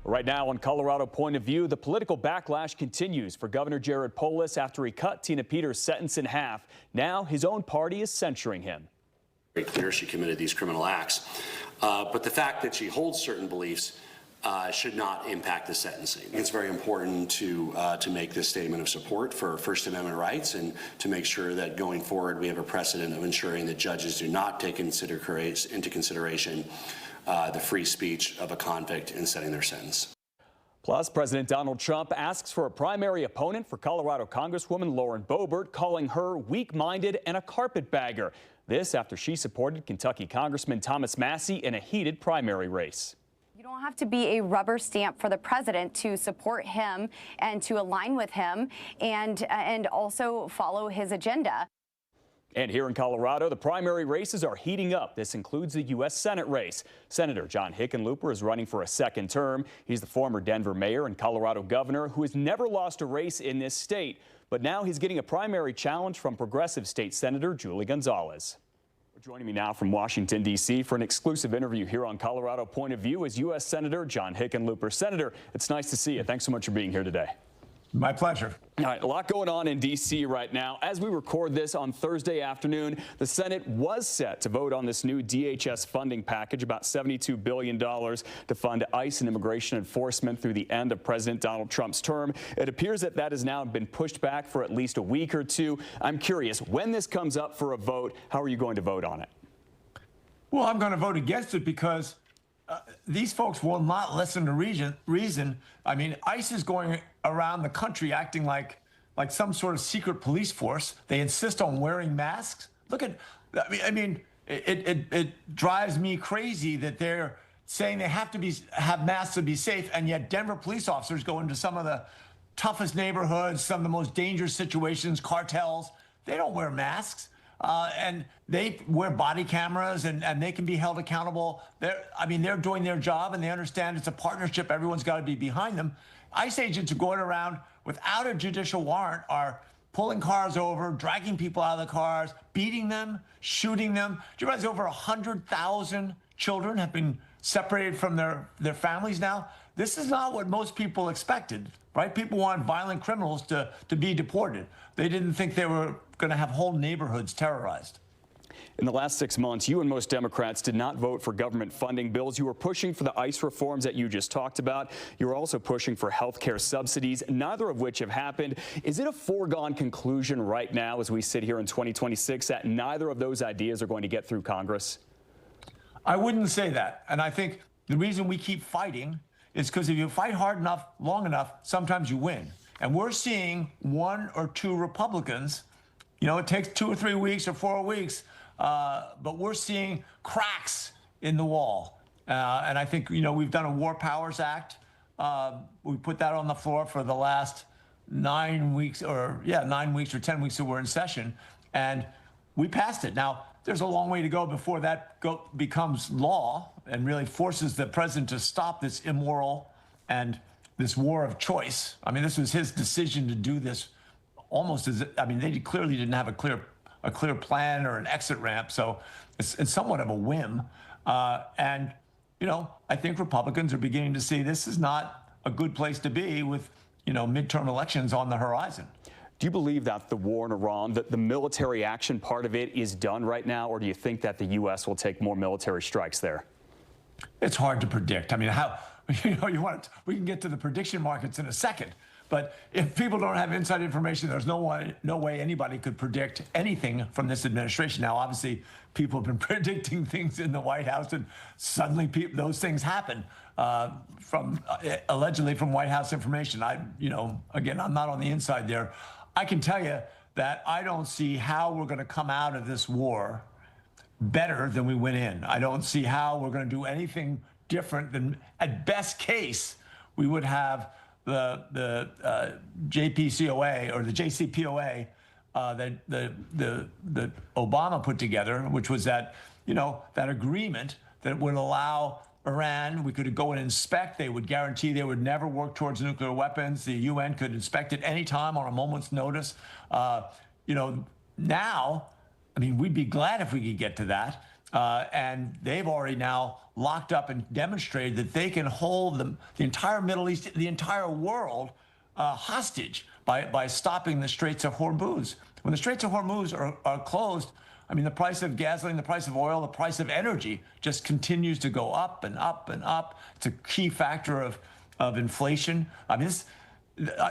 Right now on Colorado Point of View, the political backlash continues for Governor Jared Polis after he cut Tina Peters' sentence in half. Now his own party is censuring him. Very clear she committed these criminal acts, but the fact that she holds certain beliefs should not impact the sentencing. It's very important to make this statement of support for First Amendment rights and to make sure that going forward we have a precedent of ensuring that judges do not take into consideration the free speech of a convict in setting their sentence. Plus, President Donald Trump asks for a primary opponent for Colorado Congresswoman Lauren Boebert, calling her weak-minded and a carpetbagger. This after she supported Kentucky Congressman Thomas Massie in a heated primary race. You don't have to be a rubber stamp for the president to support him and to align with him and also follow his agenda. And here in Colorado, the primary races are heating up. This includes the U.S. Senate race. Senator John Hickenlooper is running for a second term. He's the former Denver mayor and Colorado governor who has never lost a race in this state. But now he's getting a primary challenge from progressive state Senator Julie Gonzalez. Joining me now from Washington, D.C. for an exclusive interview here on Colorado Point of View is U.S. Senator John Hickenlooper. Senator, it's nice to see you. Thanks so much for being here today. My pleasure. All right, a lot going on in D.C. right now. As we record this on Thursday afternoon, the Senate was set to vote on this new DHS funding package, about $72 billion to fund ICE and immigration enforcement through the end of President Donald Trump's term. It appears that that has now been pushed back for at least a week or two. I'm curious, when this comes up for a vote, how are you going to vote on it? Well, I'm going to vote against it because these folks will not listen to reason. I mean, ICE is going around the country acting like some sort of secret police force. They insist on wearing masks. Look at, I mean, it drives me crazy that they're saying they have to have masks to be safe, and yet Denver police officers go into some of the toughest neighborhoods, some of the most dangerous situations, cartels. They don't wear masks. And they wear body cameras and they can be held accountable. They're doing their job and they understand it's a partnership. Everyone's got to be behind them. ICE agents are going around without a judicial warrant, are pulling cars over, dragging people out of the cars, beating them, shooting them. Do you realize over 100,000 children have been separated from their families now? This is not what most people expected, right? People want violent criminals to be deported. They didn't think they were going to have whole neighborhoods terrorized. In the last 6 months, you and most Democrats did not vote for government funding bills. You were pushing for the ICE reforms that you just talked about. You were also pushing for health care subsidies, neither of which have happened. Is it a foregone conclusion right now as we sit here in 2026 that neither of those ideas are going to get through Congress? I wouldn't say that. And I think the reason we keep fighting is because if you fight hard enough, long enough, sometimes you win. And we're seeing one or two Republicans, it takes 2 or 3 weeks or 4 weeks, but we're seeing cracks in the wall. And I think, we've done a War Powers Act. We put that on the floor for the last 9 weeks or 10 weeks that we're in session. And we passed it. Now, there's a long way to go before that becomes law and really forces the president to stop this immoral and this war of choice. I mean, this was his decision to do this almost as, they clearly didn't have a clear plan or an exit ramp. So it's somewhat of a whim. And, I think Republicans are beginning to see this is not a good place to be with, midterm elections on the horizon. Do you believe that the war in Iran, that the military action part of it is done right now, or do you think that the U.S. will take more military strikes there? It's hard to predict. I mean, we can get to the prediction markets in a second. But if people don't have inside information, there's no way anybody could predict anything from this administration. Now, obviously, people have been predicting things in the White House, and suddenly those things happen allegedly from White House information. Again, I'm not on the inside there. I can tell you that I don't see how we're going to come out of this war better than we went in. I don't see how we're going to do anything different than, at best case, we would have the JPCOA or the JCPOA that Obama put together, which was that agreement that would allow Iran, we could go and inspect. They would guarantee they would never work towards nuclear weapons. The UN could inspect it anytime on a moment's notice. Now, we'd be glad if we could get to that. And they've already now locked up and demonstrated that they can hold the entire Middle East, the entire world hostage by stopping the Straits of Hormuz. When the Straits of Hormuz are closed, I mean, the price of gasoline, the price of oil, the price of energy just continues to go up and up and up. It's a key factor of inflation. I mean,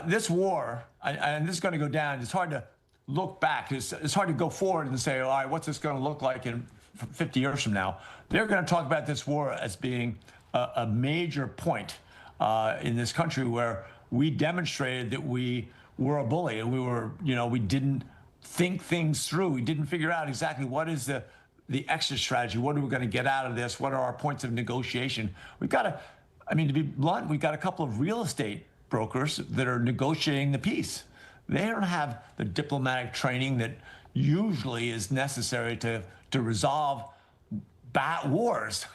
this war, and this is going to go down. It's hard to look back. It's hard to go forward and say, all right, what's this going to look like in 50 years from now? They're going to talk about this war as being a major point in this country where we demonstrated that we were a bully and we didn't think things through. We didn't figure out exactly what is the exit strategy. What are we going to get out of this? What are our points of negotiation? We've got to, I mean, to be blunt, we've got a couple of real estate brokers that are negotiating the peace. They don't have the diplomatic training that usually is necessary to resolve wars.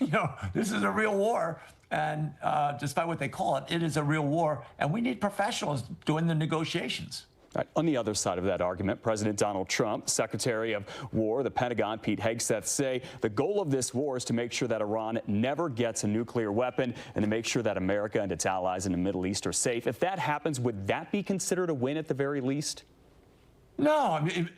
This is a real war. And despite what they call it, it is a real war. And we need professionals doing the negotiations. Right. On the other side of that argument, President Donald Trump, Secretary of War, the Pentagon, Pete Hegseth, say the goal of this war is to make sure that Iran never gets a nuclear weapon and to make sure that America and its allies in the Middle East are safe. If that happens, would that be considered a win at the very least? No, I mean,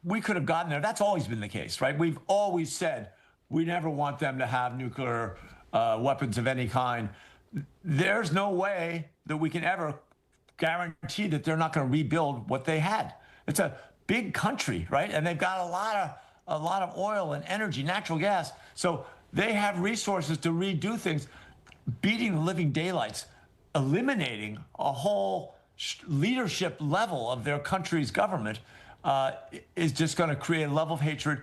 we could have gotten there. That's always been the case, right? We've always said we never want them to have nuclear weapons of any kind. There's no way that we can ever guarantee that they're not going to rebuild what they had. It's a big country, right? And they've got a lot of oil and energy, natural gas. So they have resources to redo things, beating the living daylights, eliminating a whole leadership level of their country's government is just going to create a level of hatred.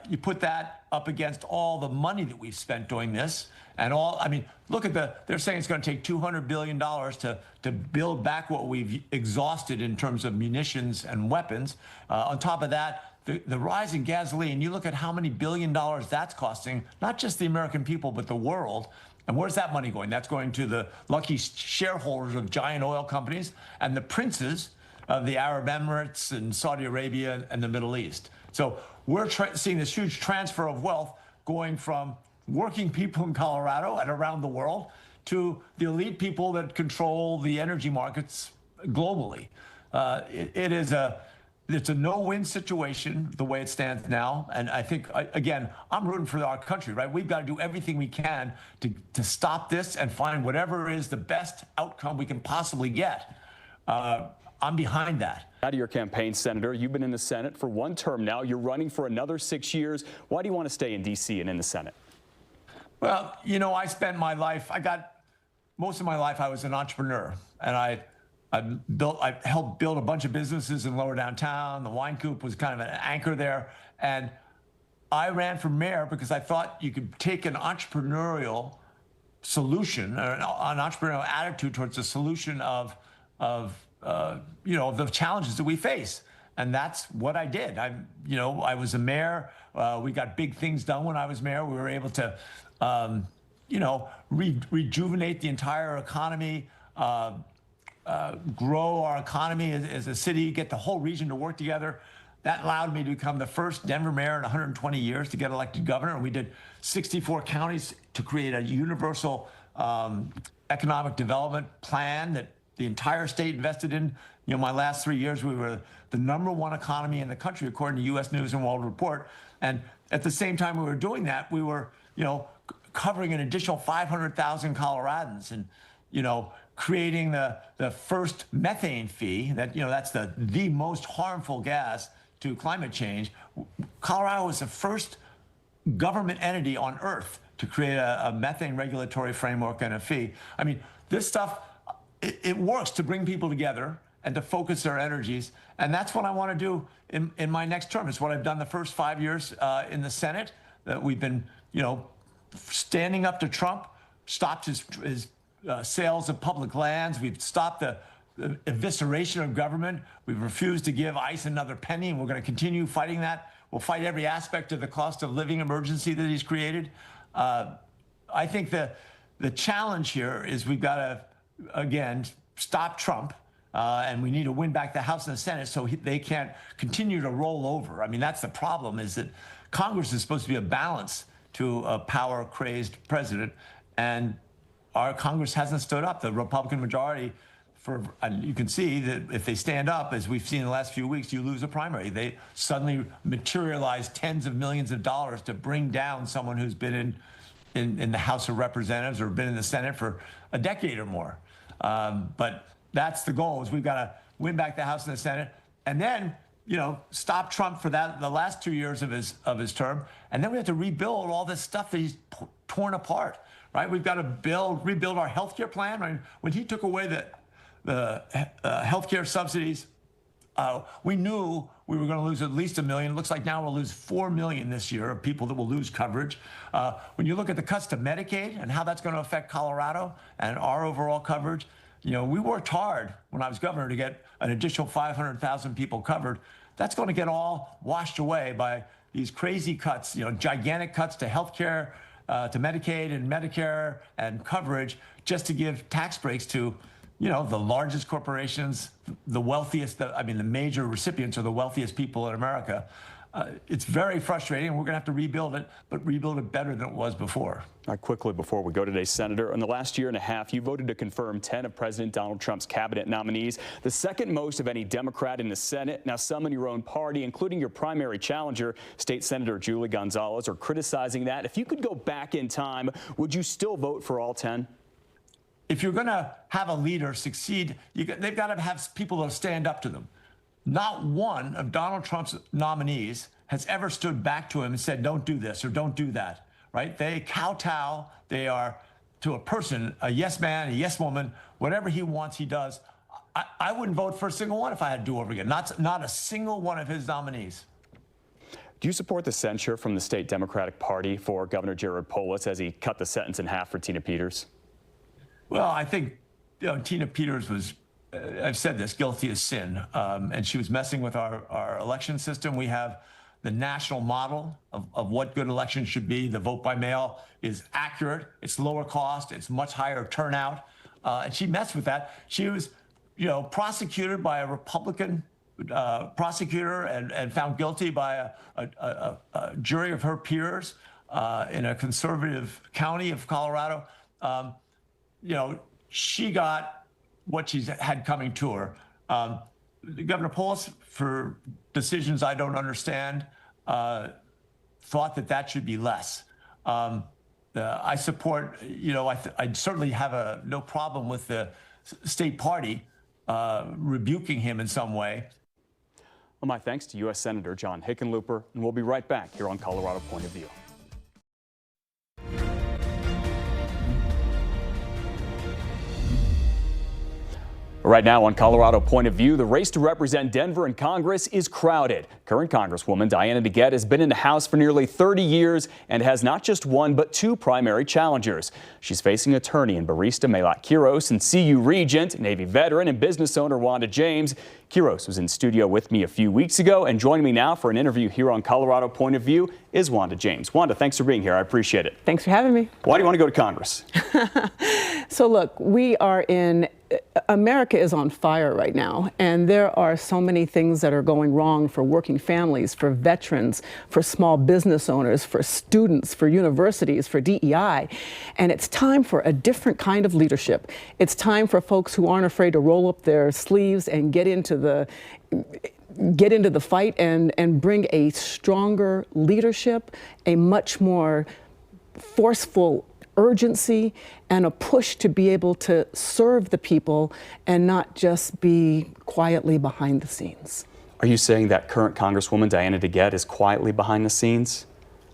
You put that up against all the money that we've spent doing this and I mean, look at they're saying it's going to take $200 billion to build back what we've exhausted in terms of munitions and weapons. On top of that, the rise in gasoline, you look at how many $1 billion that's costing, not just the American people, but the world. And where's that money going? That's going to the lucky shareholders of giant oil companies and the princes of the Arab Emirates and Saudi Arabia and the Middle East. So we're seeing this huge transfer of wealth going from working people in Colorado and around the world to the elite people that control the energy markets globally. It's a no-win situation the way it stands now. And I think, again, I'm rooting for our country, right? We've got to do everything we can to stop this and find whatever is the best outcome we can possibly get. I'm behind that. Out of your campaign, Senator, you've been in the Senate for one term now. You're running for another 6 years. Why do you want to stay in D.C. and in the Senate? Well, I spent my life, most of my life I was an entrepreneur. And I helped build a bunch of businesses in lower downtown. The Wine Coop was kind of an anchor there. And I ran for mayor because I thought you could take an entrepreneurial solution, or an entrepreneurial attitude towards the solution of the challenges that we face. And that's what I did. I was a mayor. We got big things done when I was mayor. We were able to, rejuvenate the entire economy, grow our economy as a city, get the whole region to work together. That allowed me to become the first Denver mayor in 120 years to get elected governor. And we did 64 counties to create a universal economic development plan that the entire state invested in. My last 3 years, we were the #1 economy in the country, according to U.S. News and World Report. And at the same time we were doing that, we were, covering an additional 500,000 Coloradans and, creating the first methane fee that's the most harmful gas to climate change. Colorado was the first government entity on earth to create a methane regulatory framework and a fee. I mean, this stuff, it works to bring people together and to focus their energies. And that's what I want to do in my next term. It's what I've done the first 5 years in the Senate. We've been, standing up to Trump, stopped his sales of public lands. We've stopped the evisceration of government. We've refused to give ICE another penny, and we're going to continue fighting that. We'll fight every aspect of the cost of living emergency that he's created. I think the challenge here is we've got to, again, stop Trump. and we need to win back the House and the Senate so they can't continue to roll over. I mean, that's the problem, is that Congress is supposed to be a balance to a power-crazed president, and our Congress hasn't stood up. The Republican majority, and you can see that if they stand up, as we've seen in the last few weeks, you lose a primary. They suddenly materialize tens of millions of dollars to bring down someone who's been in the House of Representatives or been in the Senate for a decade or more. But that's the goal, is we've got to win back the House and the Senate, and then, you know, stop Trump for the last 2 years of his term, and then we have to rebuild all this stuff that he's torn apart, right? We've got to rebuild our health care plan. Right? When he took away the health care subsidies, we knew we were going to lose at least 1 million. It looks like now we'll lose 4 million this year of people that will lose coverage. When you look at the cuts to Medicaid and how that's going to affect Colorado and our overall coverage, you know, we worked hard when I was governor to get an additional 500,000 people covered. That's going to get all washed away by these crazy cuts, you know, gigantic cuts to health care, to Medicaid and Medicare and coverage, just to give tax breaks to, you know, the largest corporations, the wealthiest, the major recipients are the wealthiest people in America. It's very frustrating, and we're going to have to rebuild it, but rebuild it better than it was before. Quickly, before we go today, Senator, in the last year and a half, you voted to confirm 10 of President Donald Trump's cabinet nominees, the second most of any Democrat in the Senate. Now, some in your own party, including your primary challenger, State Senator Julie Gonzalez, are criticizing that. If you could go back in time, would you still vote for all 10? If you're going to have a leader succeed, they've got to have people that stand up to them. Not one of Donald Trump's nominees has ever stood back to him and said, don't do this or don't do that, right? They kowtow. They are, to a person, a yes man, a yes woman. Whatever he wants, he does. I wouldn't vote for a single one if I had to do over again. Not a single one of his nominees. Do you support the censure from the state Democratic Party for Governor Jared Polis as he cut the sentence in half for Tina Peters? Well, I think, you know, Tina Peters was, I've said this, guilty as sin, and she was messing with our election system. We have the national model of what good elections should be. The vote by mail is accurate. It's lower cost. It's much higher turnout. And she messed with that. She was, you know, prosecuted by a Republican prosecutor and found guilty by a jury of her peers in a conservative county of Colorado. You know, she got what she's had coming to her. Governor Polis, for decisions I don't understand, thought that should be less. I support, you know, I certainly have no problem with the state party rebuking him in some way. Well, my thanks to U.S. Senator John Hickenlooper, and we'll be right back here on Colorado Point of View. Right now on Colorado Point of View, the race to represent Denver in Congress is crowded. Current Congresswoman Diana Degette has been in the House for nearly 30 years and has not just one but two primary challengers. She's facing attorney and barista Malat Quiros and CU Regent, Navy veteran and business owner Wanda James. Quiros was in studio with me a few weeks ago, and joining me now for an interview here on Colorado Point of View is Wanda James. Wanda, thanks for being here. I appreciate it. Thanks for having me. Why do you want to go to Congress? So look, America is on fire right now, and there are so many things that are going wrong for working families, for veterans, for small business owners, for students, for universities, for DEI. And it's time for a different kind of leadership. It's time for folks who aren't afraid to roll up their sleeves and get into the fight and bring a stronger leadership, a much more forceful urgency, and a push to be able to serve the people and not just be quietly behind the scenes. Are you saying that current Congresswoman Diana Degette is quietly behind the scenes?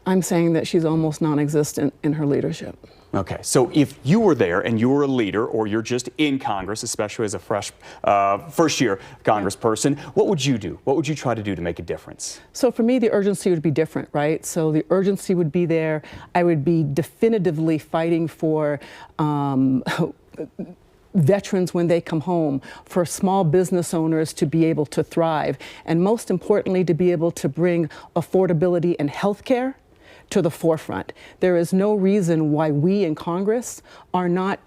I'm saying that she's almost non-existent in her leadership. Okay, so if you were there and you were a leader, or you're just in Congress, especially as a first-year congressperson, what would you do? What would you try to do to make a difference? So for me, the urgency would be different, right? So the urgency would be there. I would be definitively fighting for veterans when they come home, for small business owners to be able to thrive, and most importantly, to be able to bring affordability in healthcare to the forefront. There is no reason why we in Congress are not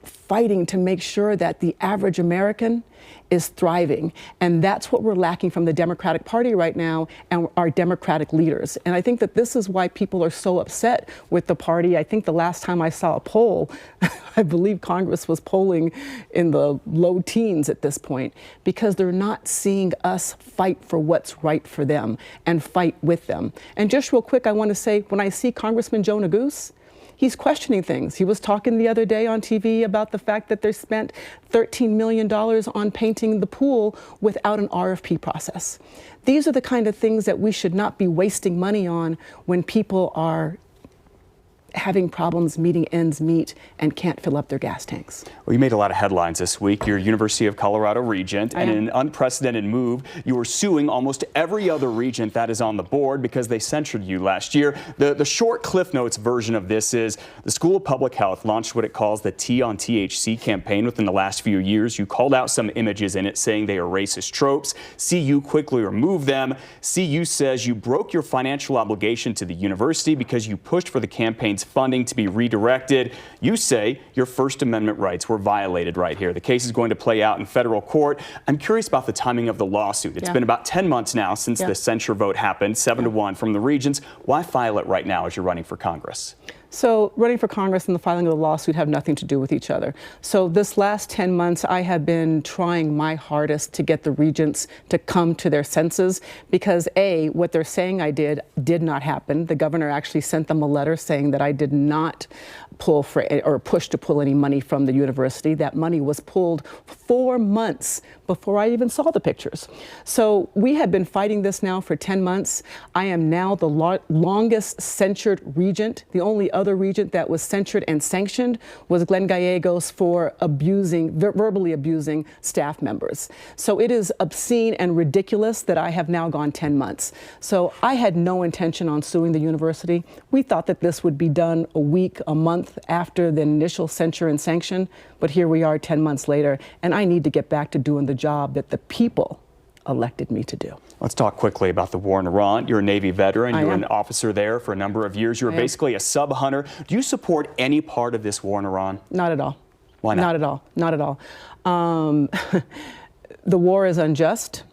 fighting to make sure that the average American is thriving. And that's what we're lacking from the Democratic Party right now and our Democratic leaders. And I think that this is why people are so upset with the party. I think the last time I saw a poll, I believe Congress was polling in the low teens at this point, because they're not seeing us fight for what's right for them and fight with them. And just real quick, I want to say, when I see Congressman Joe Neguse, he's questioning things. He was talking the other day on TV about the fact that they spent $13 million on painting the pool without an RFP process. These are the kind of things that we should not be wasting money on when people are having problems meeting ends meet and can't fill up their gas tanks. Well, you made a lot of headlines this week. You're University of Colorado regent, and in an unprecedented move, you are suing almost every other regent that is on the board because they censured you last year. The short Cliff Notes version of this is the School of Public Health launched what it calls the T on THC campaign within the last few years. You called out some images in it saying they are racist tropes. CU quickly removed them. CU says you broke your financial obligation to the university because you pushed for the campaign's funding to be redirected. You say your First Amendment rights were violated right here. The case is going to play out in federal court. I'm curious about the timing of the lawsuit. It's been about 10 months now since the censure vote happened, 7-1 from the regents. Why file it right now as you're running for Congress? So running for Congress and the filing of the lawsuit have nothing to do with each other. So this last 10 months, I have been trying my hardest to get the regents to come to their senses because A, what they're saying I did not happen. The governor actually sent them a letter saying that I did not pull for or push to pull any money from the university. That money was pulled 4 months before I even saw the pictures. So we have been fighting this now for 10 months. I am now the longest censured regent. The only other regent that was censured and sanctioned was Glenn Gallegos for verbally abusing staff members. So it is obscene and ridiculous that I have now gone 10 months. So I had no intention on suing the university. We thought that this would be done a week, a month after the initial censure and sanction, but here we are 10 months later, and I need to get back to doing the job that the people elected me to do. Let's talk quickly about the war in Iran. You're a Navy veteran. You were an officer there for a number of years. You were basically a sub-hunter. Do you support any part of this war in Iran? Not at all. Why not? Not at all. Not at all. The war is unjust.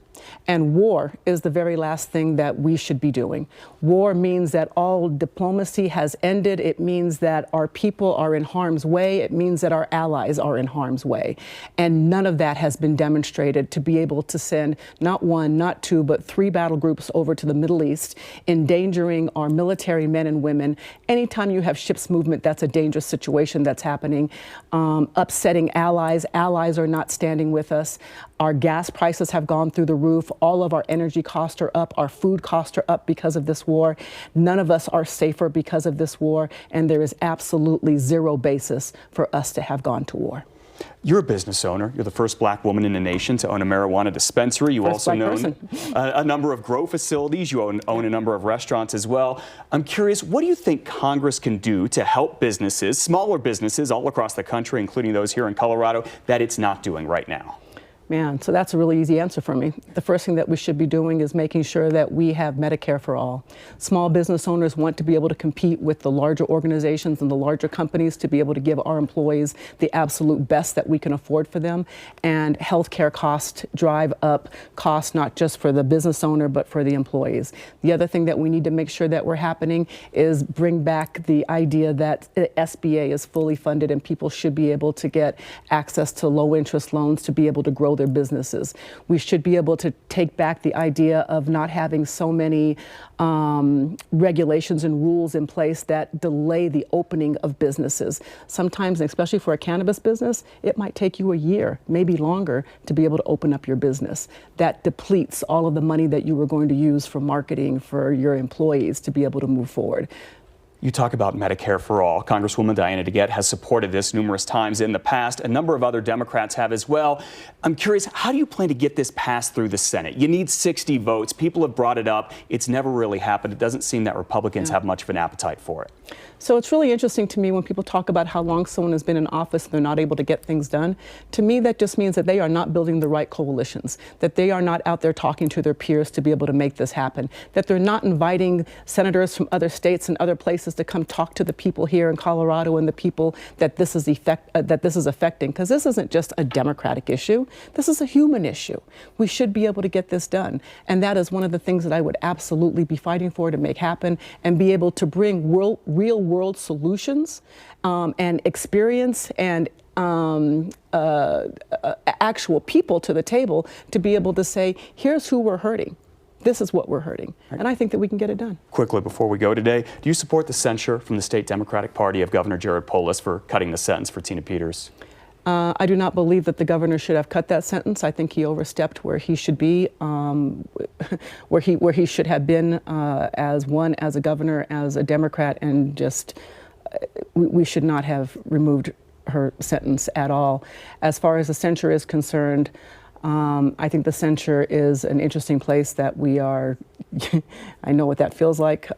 And war is the very last thing that we should be doing. War means that all diplomacy has ended. It means that our people are in harm's way. It means that our allies are in harm's way. And none of that has been demonstrated to be able to send not one, not two, but 3 battle groups over to the Middle East, endangering our military men and women. Anytime you have ships movement, that's a dangerous situation that's happening. Upsetting allies. Allies are not standing with us. Our gas prices have gone through the roof. All of our energy costs are up. Our food costs are up because of this war. None of us are safer because of this war. And there is absolutely zero basis for us to have gone to war. You're a business owner. You're the first black woman in the nation to own a marijuana dispensary. You also own a number of grow facilities. You own a number of restaurants as well. I'm curious, what do you think Congress can do to help businesses, smaller businesses all across the country, including those here in Colorado, that it's not doing right now? Man, so that's a really easy answer for me. The first thing that we should be doing is making sure that we have Medicare for all. Small business owners want to be able to compete with the larger organizations and the larger companies to be able to give our employees the absolute best that we can afford for them. And healthcare costs drive up costs not just for the business owner, but for the employees. The other thing that we need to make sure that we're happening is bring back the idea that the SBA is fully funded and people should be able to get access to low interest loans to be able to grow their businesses. We should be able to take back the idea of not having so many regulations and rules in place that delay the opening of businesses. Sometimes, especially for a cannabis business, it might take you a year, maybe longer, to be able to open up your business. That depletes all of the money that you were going to use for marketing for your employees to be able to move forward. You talk about Medicare for all. Congresswoman Diana Degette has supported this numerous times in the past. A number of other Democrats have as well. I'm curious, how do you plan to get this passed through the Senate? You need 60 votes. People have brought it up. It's never really happened. It doesn't seem that Republicans have much of an appetite for it. So it's really interesting to me when people talk about how long someone has been in office and they're not able to get things done. To me, that just means that they are not building the right coalitions, that they are not out there talking to their peers to be able to make this happen, that they're not inviting senators from other states and other places to come talk to the people here in Colorado and the people that this is affecting, because this isn't just a Democratic issue. This is a human issue. We should be able to get this done. And that is one of the things that I would absolutely be fighting for to make happen, and be able to bring real world solutions and experience and actual people to the table to be able to say, here's who we're hurting. This is what we're hurting. And I think that we can get it done. Quickly before we go today, do you support the censure from the state Democratic Party of Governor Jared Polis for cutting the sentence for Tina Peters? I do not believe that the governor should have cut that sentence. I think he overstepped where he should be, where he should have been as a governor, as a Democrat, and just we should not have removed her sentence at all. As far as the censure is concerned, I think the censure is an interesting place that we are. I know what that feels like.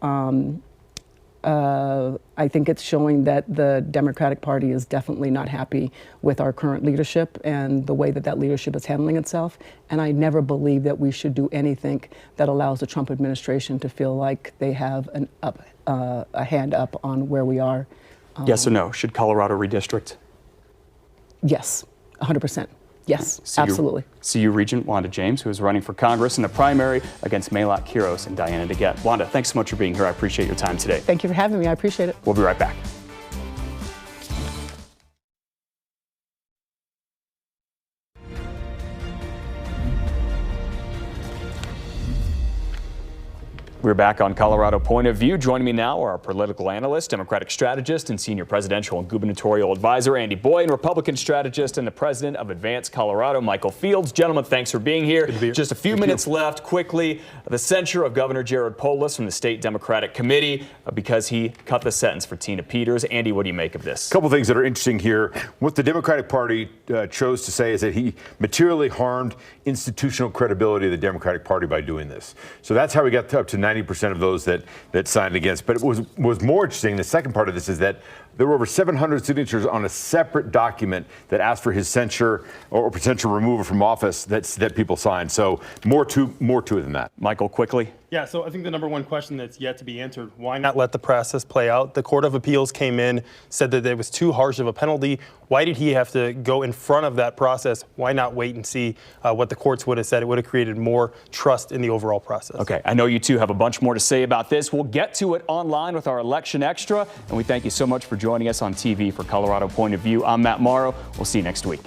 I think it's showing that the Democratic Party is definitely not happy with our current leadership and the way that that leadership is handling itself. And I never believe that we should do anything that allows the Trump administration to feel like they have a hand up on where we are. Yes or no? Should Colorado redistrict? Yes, 100%. Yes, absolutely. CU Regent Wanda James, who is running for Congress in a primary against Malat Quiros and Diana Degette. Wanda, thanks so much for being here. I appreciate your time today. Thank you for having me. I appreciate it. We'll be right back. We're back on Colorado Point of View. Joining me now are our political analyst, Democratic strategist, and senior presidential and gubernatorial advisor, Andy Boy, and Republican strategist and the president of Advance Colorado, Michael Fields. Gentlemen, thanks for being here. Just a few minutes left. Quickly, the censure of Governor Jared Polis from the state Democratic Committee because he cut the sentence for Tina Peters. Andy, what do you make of this? A couple things that are interesting here. What the Democratic Party chose to say is that he materially harmed institutional credibility of the Democratic Party by doing this. So that's how we got up to 90% of those that signed against. But it was more interesting. The second part of this is that there were over 700 signatures on a separate document that asked for his censure or potential removal from office that people signed. So more to it than that. Michael, quickly. Yeah, so I think the number one question that's yet to be answered, why not let the process play out? The Court of Appeals came in, said that it was too harsh of a penalty. Why did he have to go in front of that process? Why not wait and see what the courts would have said? It would have created more trust in the overall process. Okay, I know you two have a bunch more to say about this. We'll get to it online with our Election Extra, and we thank you so much for joining us on TV for Colorado Point of View. I'm Matt Mauro. We'll see you next week.